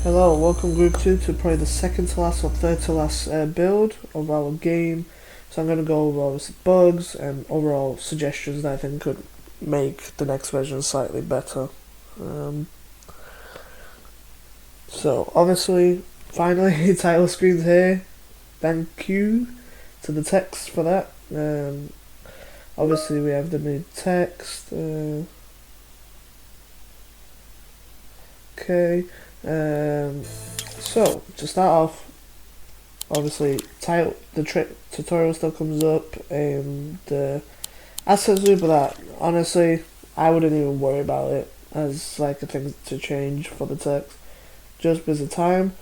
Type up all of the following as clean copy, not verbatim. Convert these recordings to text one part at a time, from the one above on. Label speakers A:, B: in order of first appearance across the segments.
A: Hello, welcome group 2 to probably the second to last or third to last build of our game. So I'm going to go over obviously bugs and overall suggestions that I think could make the next version slightly better. So obviously, finally title screen's here. Thank you to the text for that. Obviously we have the new text. Okay. So to start off, obviously the tutorial still comes up and the asset zoo, but that honestly I wouldn't even worry about it as like a thing to change for the text, just because of time.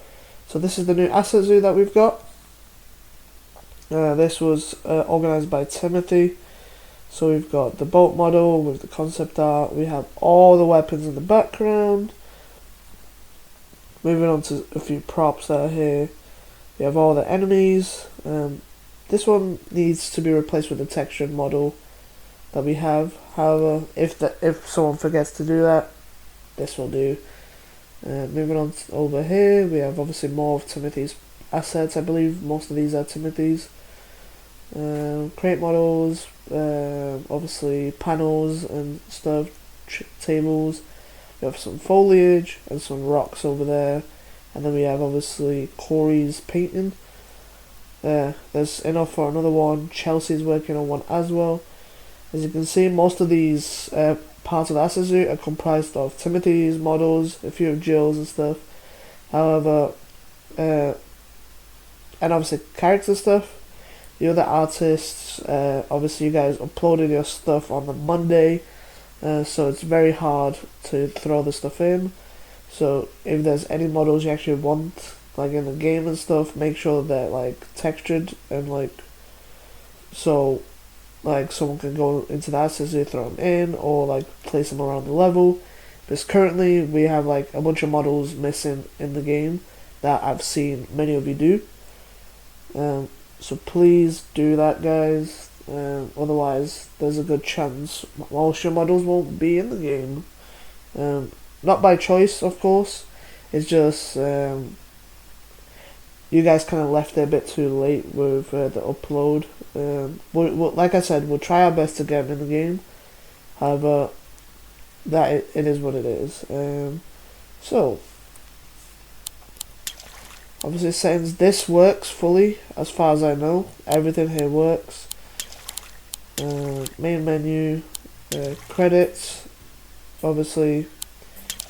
A: So this is the new asset zoo that we've got. This was organized by Timothy. So we've got the boat model with the concept art. We have all the weapons in the background. Moving on to a few props that are here. We have all the enemies. This one needs to be replaced with the textured model that we have. However, if someone forgets to do that, this will do. Moving on over here, we have obviously more of Timothy's assets. I believe most of these are Timothy's. Crate models, obviously panels and stuff, tables. We have some foliage and some rocks over there, and then we have obviously Corey's painting. There's enough for another one. Chelsea's working on one as well. As you can see, most of these parts of the asset zoo are comprised of Timothy's models, a few of Jill's and stuff. However, and obviously character stuff. The other artists, obviously you guys uploaded your stuff on the Monday, so it's very hard to throw the stuff in. So if there's any models you actually want, like in the game and stuff, make sure they're like textured and like, so like someone can go into the assets and throw them in, or like place them around the level. Because currently we have like a bunch of models missing in the game that I've seen many of you do. So please do that, guys. Otherwise, there's a good chance most your models won't be in the game. Not by choice, of course. It's just you guys kind of left it a bit too late with the upload. Like I said, we'll try our best to get them in the game. However, it is what it is. So, obviously since this works fully, as far as I know, everything here works. Main menu, credits, obviously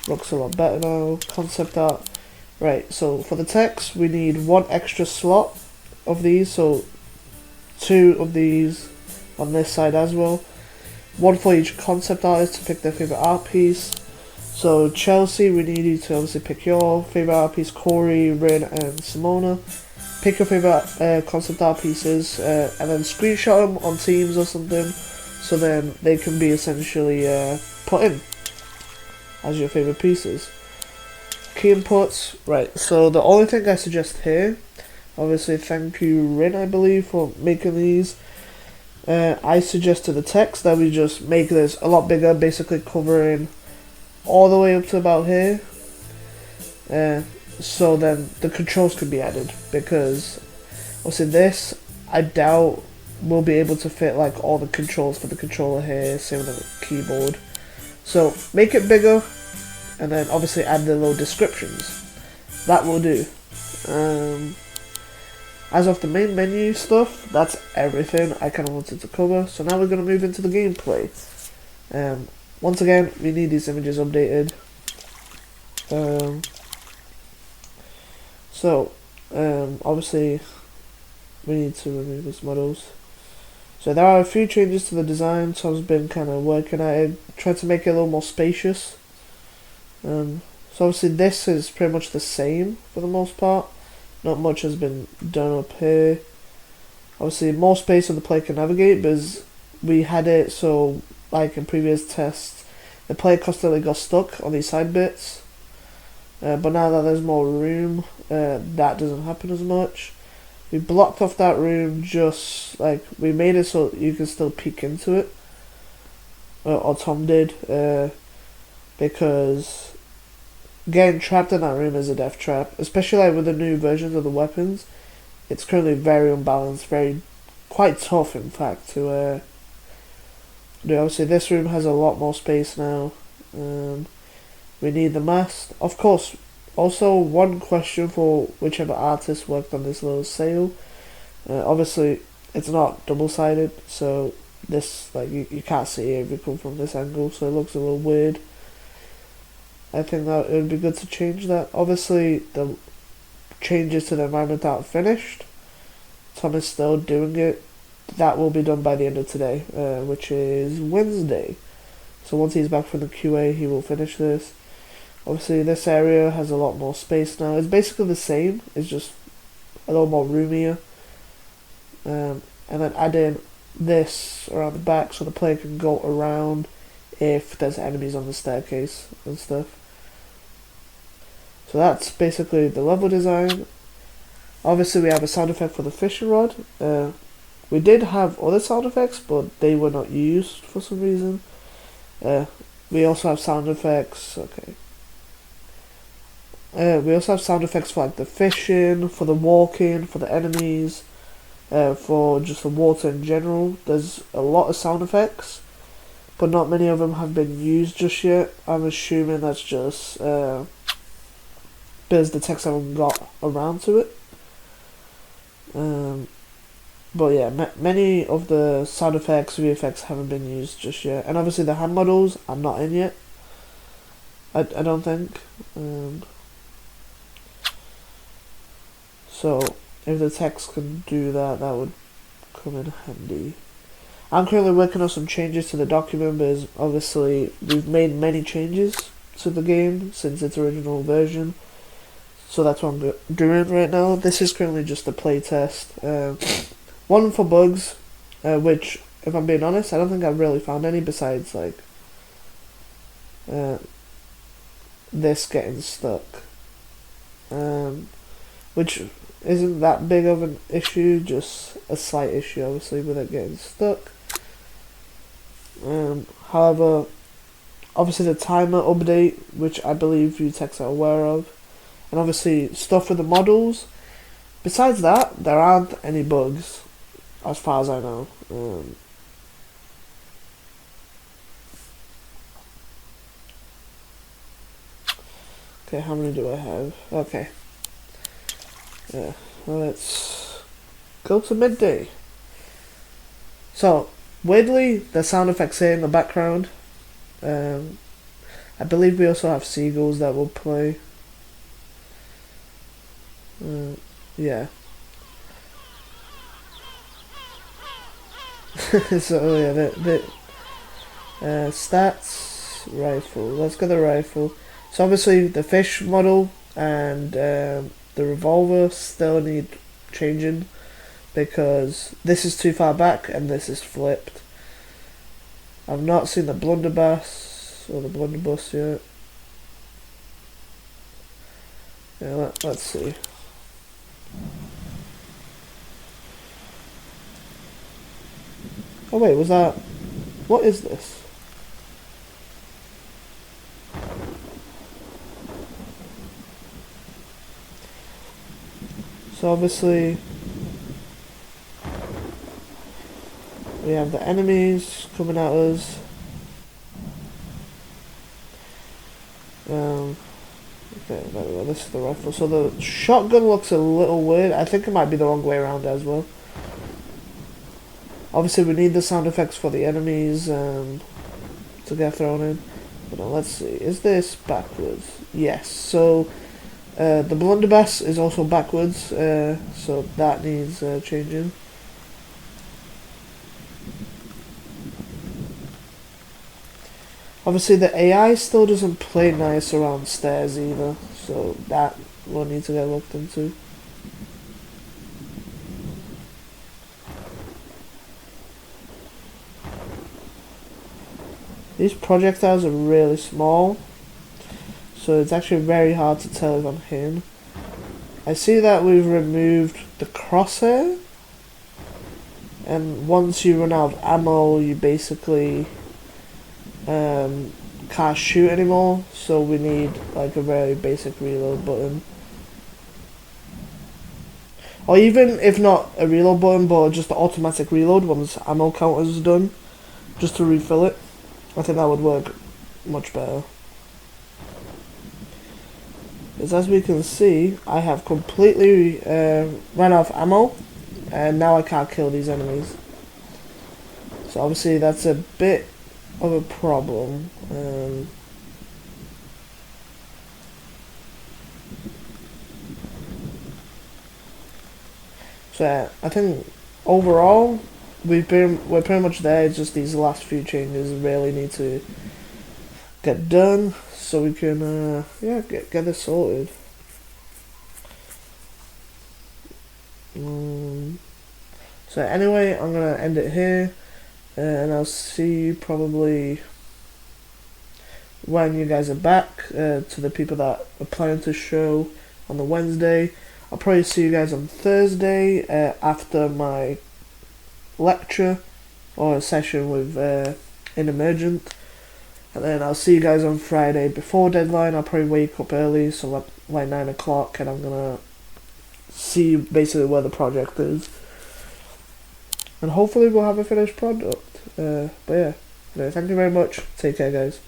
A: looks a lot better now. Concept art, right, so for the text we need one extra slot of these, so 2 of these on this side as well. One for each concept artist to pick their favourite art piece. So Chelsea, we need you to obviously pick your favourite art piece. Corey, Rin and Simona, pick your favourite concept art pieces and then screenshot them on Teams or something, so then they can be essentially put in as your favourite pieces. Key inputs, right, so the only thing I suggest here, obviously thank you Rin I believe for making these, I suggest to the text that we just make this a lot bigger, basically covering all the way up to about here, so then the controls can be added, because obviously this I doubt we'll be able to fit like all the controls for the controller here, same with the keyboard. So make it bigger and then obviously add the little descriptions. That will do. As of the main menu stuff, that's everything I kind of wanted to cover. So now we're going to move into the gameplay. Once again, we need these images updated. Obviously we need to remove these models. So there are a few changes to the design, so I've been kind of working at it, trying to make it a little more spacious. So obviously this is pretty much the same for the most part. Not much has been done up here. Obviously more space so the player can navigate, because we had it so like in previous tests the player constantly got stuck on these side bits. But now that there's more room, that doesn't happen as much. We blocked off that room, just like we made it so you can still peek into it, or Tom did, because getting trapped in that room is a death trap, especially like with the new versions of the weapons. It's currently very unbalanced, very quite tough in fact to do. Obviously this room has a lot more space now. We need the mast. Of course, also one question for whichever artist worked on this little sail. Obviously it's not double-sided, so this, like, you can't see it if you come from this angle, so it looks a little weird. I think that it would be good to change that. Obviously the changes to the environment aren't finished. Tom is still doing it. That will be done by the end of today, which is Wednesday. So once he's back from the QA, he will finish this. Obviously this area has a lot more space now. It's basically the same, it's just a little more roomier. And then add in this around the back so the player can go around if there's enemies on the staircase and stuff. So that's basically the level design. Obviously we have a sound effect for the fishing rod. We did have other sound effects, but they were not used for some reason. We also have sound effects, we also have sound effects for like the fishing, for the walking, for the enemies, for just the water in general. There's a lot of sound effects, but not many of them have been used just yet. I'm assuming that's just because the text haven't got around to it. But yeah, many of the sound effects, VFX haven't been used just yet. And obviously the hand models are not in yet. I don't think. So if the text can do that, that would come in handy. I'm currently working on some changes to the document because obviously we've made many changes to the game since its original version. So that's what I'm doing right now. This is currently just a play test. One for bugs, which, if I'm being honest, I don't think I've really found any besides like this getting stuck, which isn't that big of an issue, just a slight issue obviously with it getting stuck. However, obviously the timer update, which I believe you techs are aware of, and obviously stuff with the models. Besides that, there aren't any bugs, as far as I know. Okay, how many do I have? Okay. Yeah, well, let's go to midday. So, weirdly, the sound effects here in the background. I believe we also have seagulls that will play. Yeah. So yeah, the stats, rifle. Let's go the rifle. So obviously the fish model and the revolver still need changing because this is too far back and this is flipped. I've not seen the blunderbuss or the blunderbuss yet. Yeah, let's see. Oh wait, was that... What is this? So obviously we have the enemies coming at us. Okay, there we go, this is the rifle. So the shotgun looks a little weird. I think it might be the wrong way around as well. Obviously we need the sound effects for the enemies to get thrown in. But now let's see, is this backwards? Yes, so the blunderbuss is also backwards, so that needs changing. Obviously the AI still doesn't play nice around stairs either, so that will need to get looked into. These projectiles are really small, so it's actually very hard to tell if I'm him. I see that we've removed the crosshair, and once you run out of ammo you basically can't can't shoot anymore, so we need like a very basic reload button. Or even if not a reload button, but just the automatic reload once ammo count is done, just to refill it. I think that would work much better. Because as we can see, I have completely run out of ammo, and now I can't kill these enemies. So obviously that's a bit of a problem. So I think overall we're pretty much there. It's just these last few changes really need to get done so we can get this sorted. So anyway, I'm gonna end it here, and I'll see you probably when you guys are back. To the people that are planning to show on the Wednesday, I'll probably see you guys on Thursday after my lecture or a session with in Emergent, and then I'll see you guys on Friday before deadline. I'll probably wake up early, so like 9 o'clock, and I'm gonna see basically where the project is, and hopefully we'll have a finished product. But yeah, anyway, thank you very much. Take care, guys.